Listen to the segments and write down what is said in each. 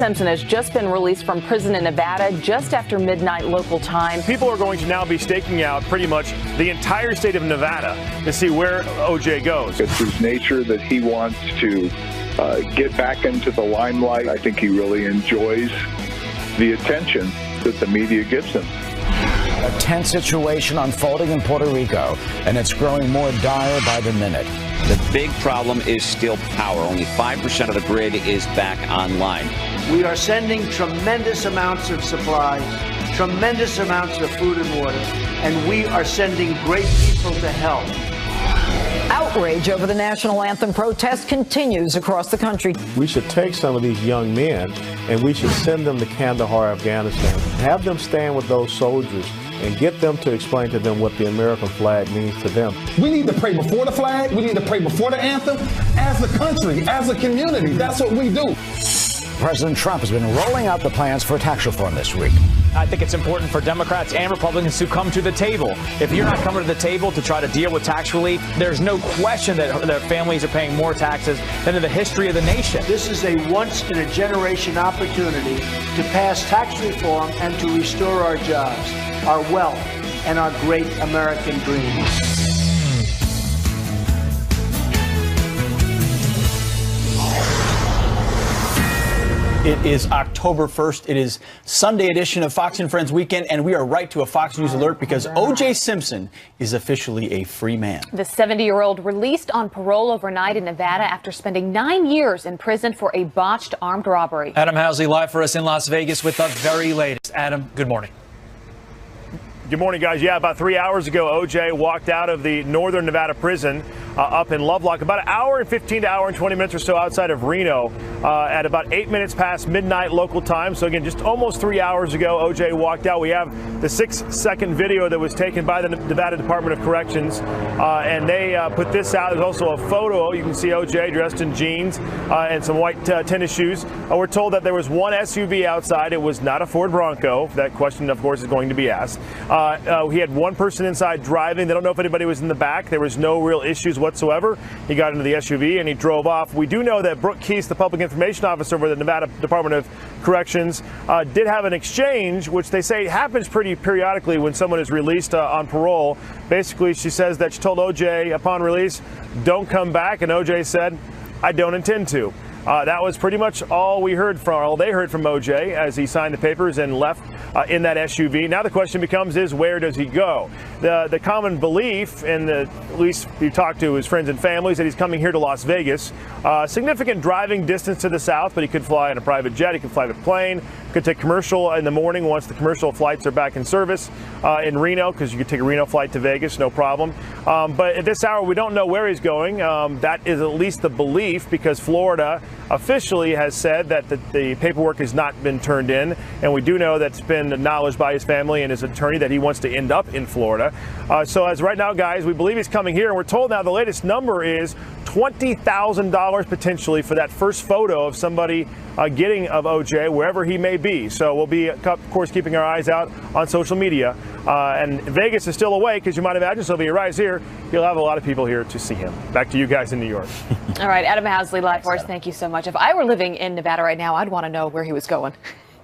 Simpson has just been released from prison in Nevada just after midnight local time. People are going to now be staking out pretty much the entire state of Nevada to see where O.J. goes. It's his nature that he wants to get back into the limelight. I think he really enjoys the attention that the media gives him. A tense situation unfolding in Puerto Rico, and it's growing more dire by the minute. The big problem is still power. Only 5% of the grid is back online. We are sending tremendous amounts of supplies, tremendous amounts of food and water, and we are sending great people to help. Outrage over the national anthem protest continues across the country. We should take some of these young men and we should send them to Kandahar, Afghanistan. Have them stand with those soldiers and get them to explain to them what the American flag means to them. We need to pray before the flag. We need to pray before the anthem. As a country, as a community, that's what we do. President Trump has been rolling out the plans for tax reform this week. I think it's important for Democrats and Republicans to come to the table. If you're not coming to the table to try to deal with tax relief, there's no question that families are paying more taxes than in the history of the nation. This is a once-in-a-generation opportunity to pass tax reform and to restore our jobs, our wealth, and our great American dream. It is October 1st. It is Sunday edition of Fox and Friends Weekend, and we are right to a Fox News alert because O.J. Simpson is officially a free man. The 70-year-old released on parole overnight in Nevada after spending 9 years in prison for a botched armed robbery. Adam Housley live for us in Las Vegas with the very latest. Adam, good morning. Good morning, guys. Yeah, about 3 hours ago, O.J. walked out of the Northern Nevada prison up in Lovelock, about an hour and 15 to hour and 20 minutes or so outside of Reno at about 8 minutes past midnight local time. So again, just almost 3 hours ago, O.J. walked out. We have the 6-second video that was taken by the Nevada Department of Corrections, and they put this out. There's also a photo. You can see O.J. dressed in jeans and some white tennis shoes. We're told that there was one SUV outside. It was not a Ford Bronco. That question, of course, is going to be asked. He had one person inside driving. They don't know if anybody was in the back. There was no real issues whatsoever. He got into the SUV and he drove off. We do know that Brooke Keese, the public information officer for the Nevada Department of Corrections, did have an exchange, which they say happens pretty periodically when someone is released on parole. Basically, she says that she told O.J. upon release, don't come back, and O.J. said, I don't intend to. That was pretty much all they heard from O.J. as he signed the papers and left in that SUV. Now the question becomes is where does he go? The common belief, and at least you talk to his friends and family, is that he's coming here to Las Vegas. Significant driving distance to the south, but he could fly in a private jet, he could fly a plane, could take commercial in the morning once the commercial flights are back in service in Reno, because you could take a Reno flight to Vegas, no problem. But at this hour, we don't know where he's going. That is at least the belief, because Florida officially has said that the paperwork has not been turned in, and we do know that's been acknowledged by his family and his attorney that he wants to end up in Florida. So as right now, guys, we believe he's coming here, and we're told now the latest number is $20,000 potentially for that first photo of somebody getting of O.J. wherever he may be. So we'll be, of course, keeping our eyes out on social media. And Vegas is still awake, as you might imagine, so if he arrives here, he'll have a lot of people here to see him. Back to you guys in New York. All right, Adam Housley, live for us. Thank you so much. If I were living in Nevada right now, I'd want to know where he was going.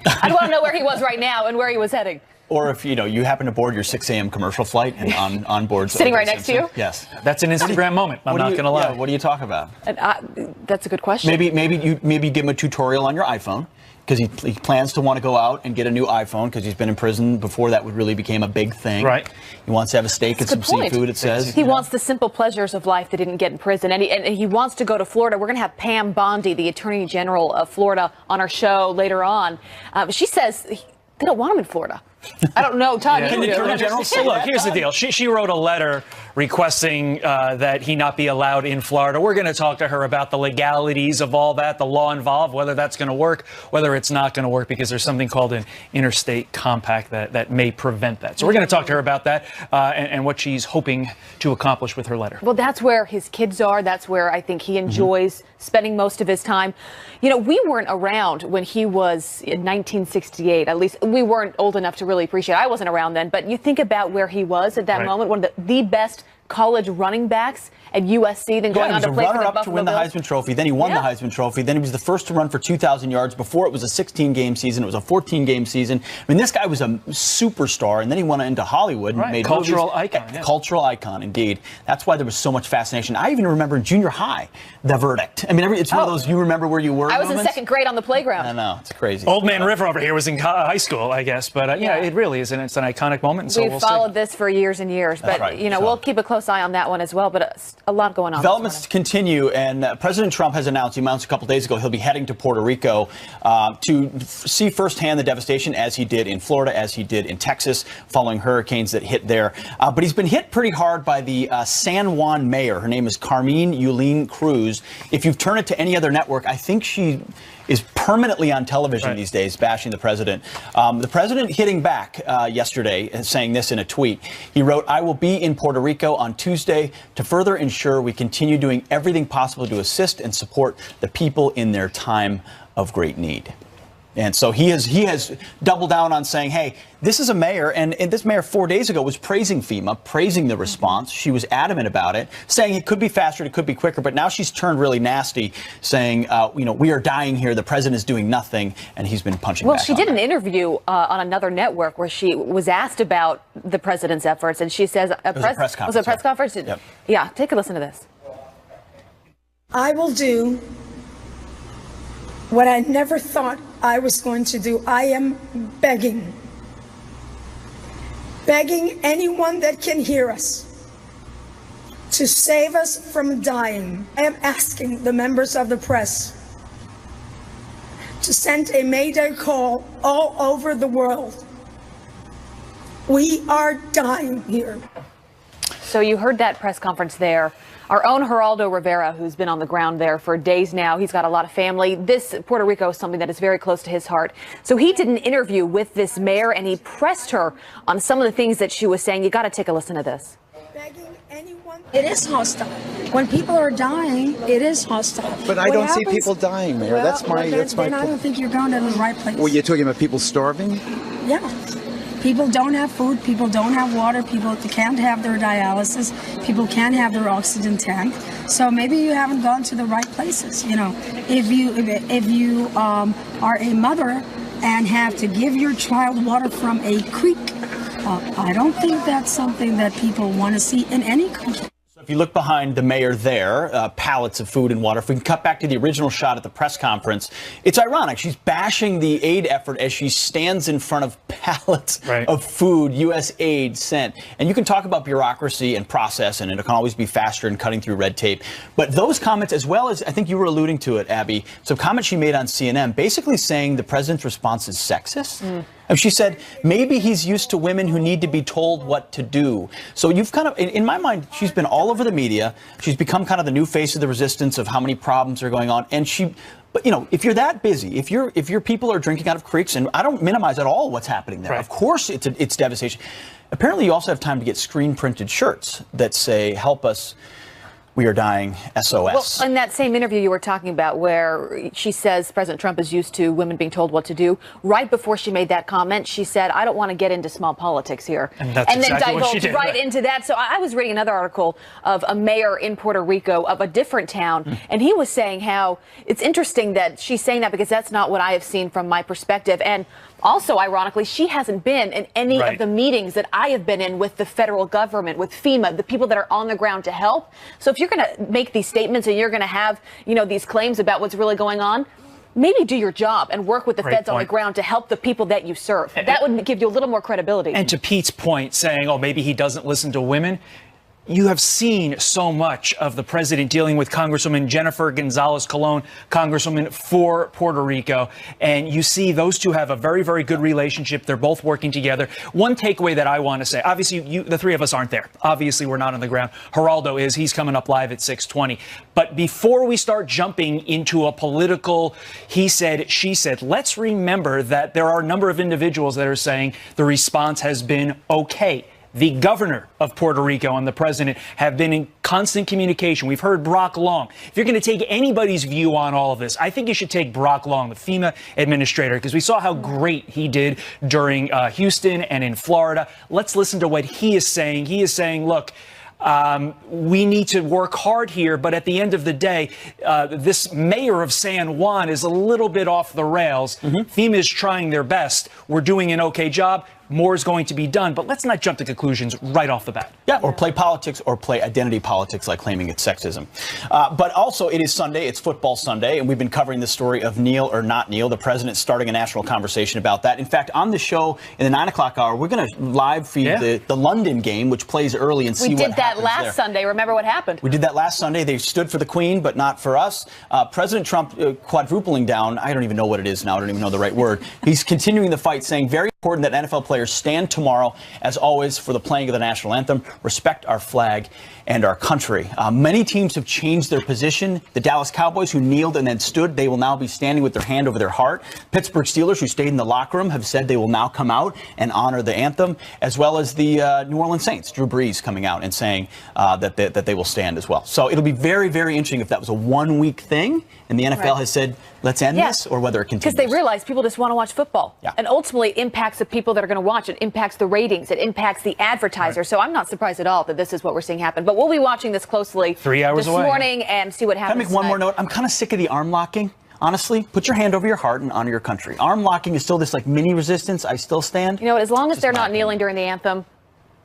I'd want to know where he was right now and where he was heading. Or if, you happen to board your 6 a.m. commercial flight and on board. Sitting right next to you? Yes. That's an Instagram moment. I'm not going to lie. Yeah, what do you talk about? That's a good question. Maybe you give him a tutorial on your iPhone, because he plans to want to go out and get a new iPhone because he's been in prison before that really became a big thing. Right. He wants to have a steak and some seafood, it says. He wants the simple pleasures of life that didn't get in prison. And he wants to go to Florida. We're going to have Pam Bondi, the Attorney General of Florida, on our show later on. She says they don't want him in Florida. I don't know, Todd. Yeah. You Attorney General. So look, here's the deal. She wrote a letter requesting that he not be allowed in Florida. We're going to talk to her about the legalities of all that, the law involved, whether that's going to work, whether it's not going to work, because there's something called an interstate compact that may prevent that. So we're going to talk to her about that and what she's hoping to accomplish with her letter. Well, that's where his kids are. That's where I think he enjoys spending most of his time. We weren't around when he was in 1968. At least we weren't old enough to really appreciate it. I wasn't around then, but you think about where he was at that moment, one of the best college running backs at USC, then going on to play for the Buffalo Bills. He was a runner-up to win the Heisman Trophy. Then he won the Heisman Trophy. Then he was the first to run for 2,000 yards. Before it was a 16-game season. It was a 14-game season. I mean, this guy was a superstar, and then he went into Hollywood and made cultural movies. icon. Yeah. Cultural icon, indeed. That's why there was so much fascination. I even remember in junior high, the verdict. I mean, it's one of those you remember where you were I was moments. in 2nd grade on the playground. I know. It's crazy. Old Man River over here was in high school, I guess. But, yeah, it really is. And it's an iconic moment. And so We've followed this for years and years. But, we'll keep a close eye on that one as well. But a lot going on. Developments continue, and President Trump has announced, he announced a couple days ago, he'll be heading to Puerto Rico to see firsthand the devastation, as he did in Florida, as he did in Texas, following hurricanes that hit there. But he's been hit pretty hard by the San Juan mayor. Her name is Carmine Yulín Cruz. If you turn it to any other network, I think she is permanently on television these days, bashing the president. The president hitting back yesterday, saying this in a tweet. He wrote, "I will be in Puerto Rico on Tuesday to further ensure we continue doing everything possible to assist and support the people in their time of great need." And so he has doubled down on saying, hey, this is a mayor, and this mayor 4 days ago was praising FEMA, praising the response. She was adamant about it, saying it could be faster, it could be quicker. But now she's turned really nasty, saying, we are dying here. The president is doing nothing, and he's been punching back. Well, she did an interview on another network where she was asked about the president's efforts, and she says, it was a press conference. Was it a press conference? Yep. Yeah, take a listen to this. I will do what I never thought I was going to do. I am begging anyone that can hear us to save us from dying. I am asking the members of the press to send a Mayday call all over the world. We are dying here. So you heard that press conference there. Our own Geraldo Rivera, who's been on the ground there for days now, he's got a lot of family. This Puerto Rico is something that is very close to his heart. So he did an interview with this mayor, and he pressed her on some of the things that she was saying. You got to take a listen to this. It is hostile. When people are dying, it is hostile. But I don't see people dying, Mayor. Well, that's my then I don't think you're going to the right place. Well, you're talking about people starving? Yeah. People don't have food, people don't have water, people can't have their dialysis, people can't have their oxygen tank. So maybe you haven't gone to the right places. If you are a mother and have to give your child water from a creek, I don't think that's something that people want to see in any country. If you look behind the mayor there, pallets of food and water. If we can cut back to the original shot at the press conference, it's ironic. She's bashing the aid effort as she stands in front of pallets of food U.S. aid sent. And you can talk about bureaucracy and process, and it can always be faster in cutting through red tape. But those comments, as well as, I think you were alluding to it, Abby, some comments she made on CNN, basically saying the president's response is sexist. And she said, maybe he's used to women who need to be told what to do. So you've kind of, in my mind, she's been all over the media. She's become kind of the new face of the resistance of how many problems are going on. And but if you're that busy, if your people are drinking out of creeks, and I don't minimize at all what's happening there. Of course, it's devastation. Apparently, you also have time to get screen printed shirts that say, help us. We are dying, SOS. Well, in that same interview you were talking about where she says President Trump is used to women being told what to do, right before she made that comment, she said, I don't want to get into small politics here. And that's then exactly what she divulged did, right into that. So I was reading another article of a mayor in Puerto Rico of a different town, and he was saying how it's interesting that she's saying that because that's not what I have seen from my perspective. And also, ironically, she hasn't been in any of the meetings that I have been in with the federal government, with FEMA, the people that are on the ground to help. So if you're going to make these statements and you're going to have, these claims about what's really going on, maybe do your job and work with the feds on the ground to help the people that you serve. That would give you a little more credibility. And to Pete's point, saying, maybe he doesn't listen to women. You have seen so much of the president dealing with Congresswoman Jennifer Gonzalez Colon, Congresswoman for Puerto Rico. And you see those two have a very, very good relationship. They're both working together. One takeaway that I want to say, obviously, the three of us aren't there. Obviously, we're not on the ground. Geraldo is. He's coming up live at 6:20. But before we start jumping into a political he said, she said, let's remember that there are a number of individuals that are saying the response has been okay. The governor of Puerto Rico and the president have been in constant communication. We've heard Brock Long. If you're going to take anybody's view on all of this, I think you should take Brock Long, the FEMA administrator, because we saw how great he did during Houston and in Florida. Let's listen to what he is saying. He is saying, look, We need to work hard here, but at the end of the day, this mayor of San Juan is a little bit off the rails. FEMA is trying their best. We're doing an okay job. More is going to be done, but let's not jump to conclusions right off the bat. Yeah, or play politics or play identity politics like claiming it's sexism. But also, it is Sunday. It's football Sunday, and we've been covering the story of kneel or not kneel. The president's starting a national conversation about that. In fact, on the show in the 9 o'clock hour, we're going to live feed the London game, which plays early, and see what happens. We did that last Sunday. Remember what happened? We did that last Sunday. They stood for the Queen, but not for us. President Trump quadrupling down. I don't even know what it is now. I don't even know the right word. He's continuing the fight, saying very important that NFL players stand tomorrow, as always, for the playing of the national anthem, respect our flag and our country. Many teams have changed their position. The Dallas Cowboys, who kneeled and then stood, they will now be standing with their hand over their heart. Pittsburgh Steelers, who stayed in the locker room, have said they will now come out and honor the anthem, as well as the New Orleans Saints, Drew Brees, coming out and saying that they will stand as well. So it'll be very, very interesting if that was a one-week thing and the NFL has said, let's end this, or whether it continues. Because they realize people just want to watch football. And ultimately, it impacts the people that are going to watch it, impacts the ratings, it impacts the advertiser. So I'm not surprised at all that this is what we're seeing happen. But we'll be watching this closely 3 hours this morning and see what happens. Can I make one more note? I'm kind of sick of the arm locking. Honestly, put your hand over your heart and honor your country. Arm locking is still this like mini resistance. I still stand. You know, as long as they're not kneeling during the anthem,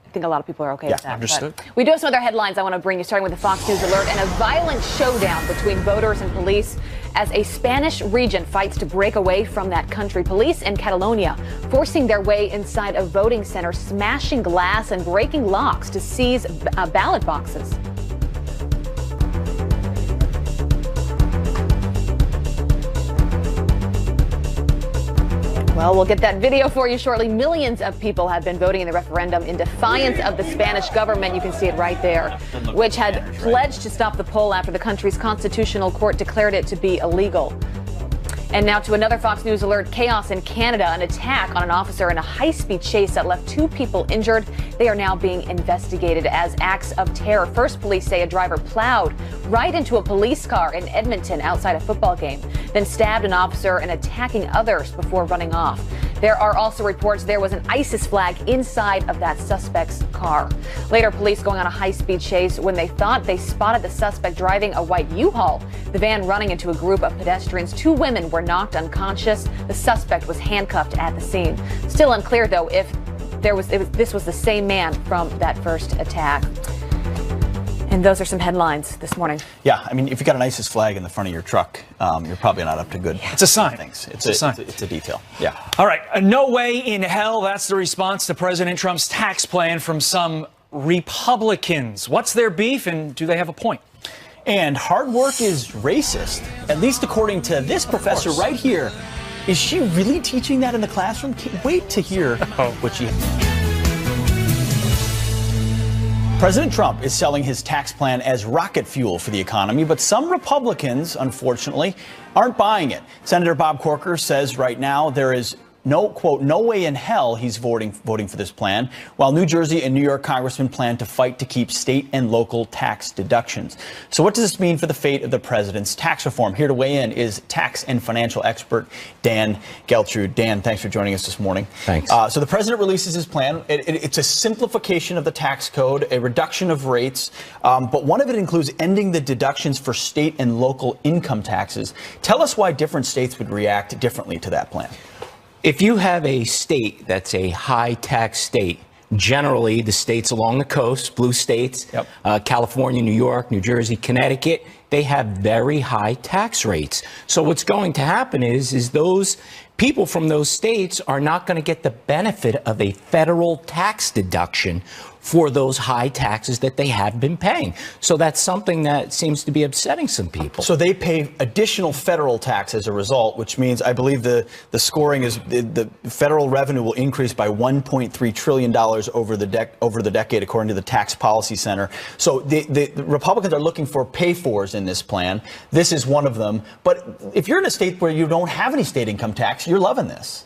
I think a lot of people are okay with that. Understood. But we do have some other headlines I want to bring you, starting with the Fox News alert and a violent showdown between voters and police as a Spanish region fights to break away from that country. Police in Catalonia forcing their way inside a voting center, smashing glass and breaking locks to seize ballot boxes. Well, we'll get that video for you shortly. Millions of people have been voting in the referendum in defiance of the Spanish government. You can see it right there, which had pledged to stop the poll after the country's constitutional court declared it to be illegal. And now to another Fox News alert. Chaos in Canada. An attack on an officer in a high-speed chase that left 2 people injured. They are now being investigated as acts of terror. First, police say a driver plowed right into a police car in Edmonton outside a football game, then stabbed an officer and attacking others before running off. There are also reports there was an ISIS flag inside of that suspect's car. Later, police going on a high-speed chase when they thought they spotted the suspect driving a white U-Haul. The van running into a group of pedestrians. 2 women were knocked unconscious. The suspect was handcuffed at the scene. Still unclear, though, if this was the same man from that first attack. And those are some headlines this morning. Yeah, I mean, if you got an ISIS flag in the front of your truck, you're probably not up to good. It's a sign. Things. It's a sign. It's a detail. Yeah. All right. No way in hell. That's the response to President Trump's tax plan from some Republicans. What's their beef, and do they have a point? And hard work is racist, at least according to this professor right here. Is she really teaching that in the classroom? Can't wait to hear what she... President Trump is selling his tax plan as rocket fuel for the economy, but some Republicans, unfortunately, aren't buying it. Senator Bob Corker says right now there is no, quote, no way in hell he's voting for this plan, while New Jersey and New York congressmen plan to fight to keep state and local tax deductions. So what does this mean for the fate of the president's tax reform? Here to weigh in is tax and financial expert Dan Geltrude. Dan, thanks for joining us this morning. Thanks. So the president releases his plan. It's a simplification of the tax code, a reduction of rates, but one of it includes ending the deductions for state and local income taxes. Tell us why different states would react differently to that plan. If you have a state that's a high tax state, generally the states along the coast, blue states, California, New York, New Jersey, Connecticut, they have very high tax rates. So what's going to happen is those people from those states are not going to get the benefit of a federal tax deduction for those high taxes that they have been paying. So that's something that seems to be upsetting some people. So they pay additional federal tax as a result, which means I believe the scoring is the federal revenue will increase by $1.3 trillion over the decade, according to the Tax Policy Center. So the Republicans are looking for pay-fors in this plan. This is one of them. But if you're in a state where you don't have any state income tax, you're loving this.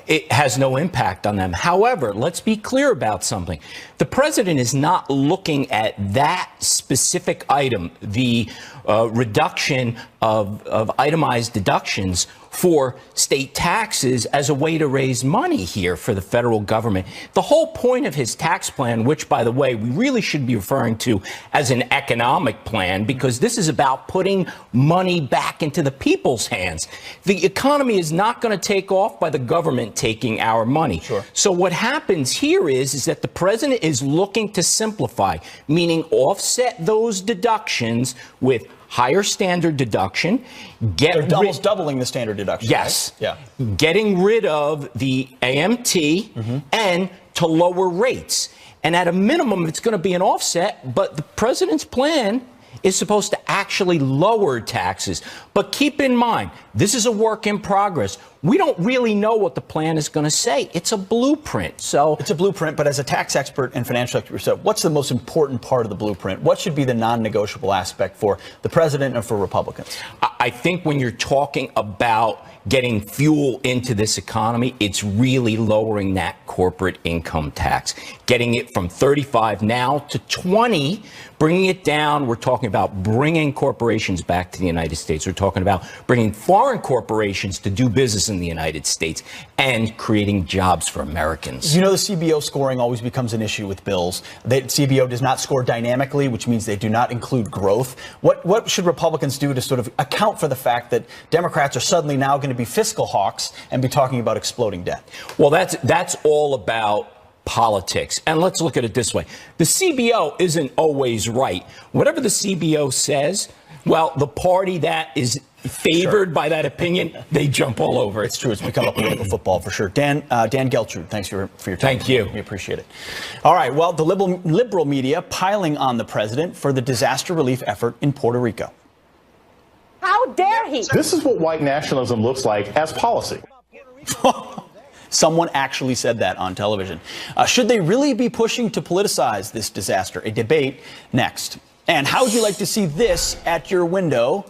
It has no impact on them. However, let's be clear about something. The president is not looking at that specific item, the reduction of itemized deductions for state taxes as a way to raise money here for the federal government. The whole point of his tax plan, which, by the way, we really should be referring to as an economic plan, because this is about putting money back into the people's hands. The economy is not going to take off by the government taking our money. Sure. So what happens here is that the president is looking to simplify, meaning offset those deductions with higher standard deduction. They're almost doubling the standard deduction. Yes. Right? Yeah. Getting rid of the AMT and to lower rates. And at a minimum, it's going to be an offset, but the president's plan is supposed to actually lower taxes. But keep in mind, this is a work in progress. We don't really know what the plan is going to say. It's a blueprint. So it's a blueprint, but as a tax expert and financial expert, what's the most important part of the blueprint? What should be the non-negotiable aspect for the president and for Republicans? I think when you're talking about getting fuel into this economy, it's really lowering that corporate income tax, getting it from 35 now to 20, bringing it down. We're talking about bringing corporations back to the United States. We're talking about bringing foreign corporations to do business in the United States and creating jobs for Americans. You know, the CBO scoring always becomes an issue with bills. The CBO does not score dynamically, which means they do not include growth. What should Republicans do to sort of account for the fact that Democrats are suddenly now going to be fiscal hawks and be talking about exploding debt? Well, that's all about politics. And let's look at it this way. The CBO isn't always right. Whatever the CBO says, well, the party that is favored by that opinion, they jump all over it. It's true. It's become a political football for sure. Dan Geltrude, thanks for your time. Thank you. We appreciate it. All right. Well, the liberal media piling on the president for the disaster relief effort in Puerto Rico. How dare he? This is what white nationalism looks like as policy. Someone actually said that on television. Should they really be pushing to politicize this disaster? A debate next. And how would you like to see this at your window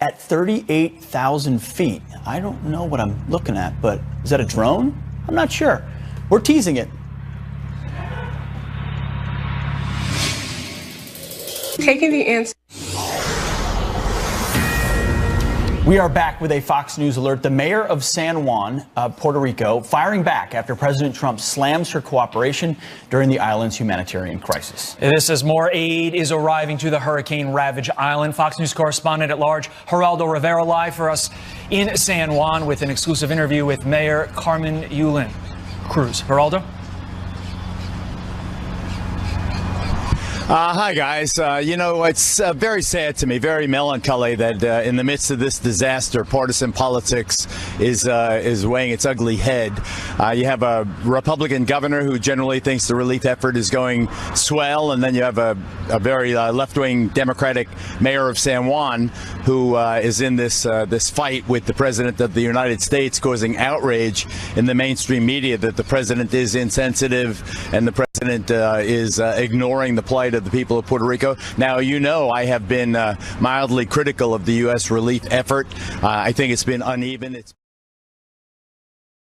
at 38,000 feet? I don't know what I'm looking at, but is that a drone? I'm not sure. We're teasing it. Taking the answer. We are back with a Fox News alert. The mayor of San Juan, Puerto Rico, firing back after President Trump slams her cooperation during the island's humanitarian crisis. This as more aid is arriving to the hurricane-ravaged island. Fox News correspondent at large Geraldo Rivera live for us in San Juan with an exclusive interview with Mayor Carmen Yulín Cruz. Geraldo? Hi, guys. You know, it's very sad to me, very melancholy that in the midst of this disaster, partisan politics is weighing its ugly head. You have a Republican governor who generally thinks the relief effort is going swell, and then you have a very left-wing Democratic mayor of San Juan who is in this fight with the president of the United States, causing outrage in the mainstream media that the president is insensitive and the president is ignoring the plight of the people of Puerto Rico. Now, you know, I have been mildly critical of the U.S. relief effort. I think it's been uneven.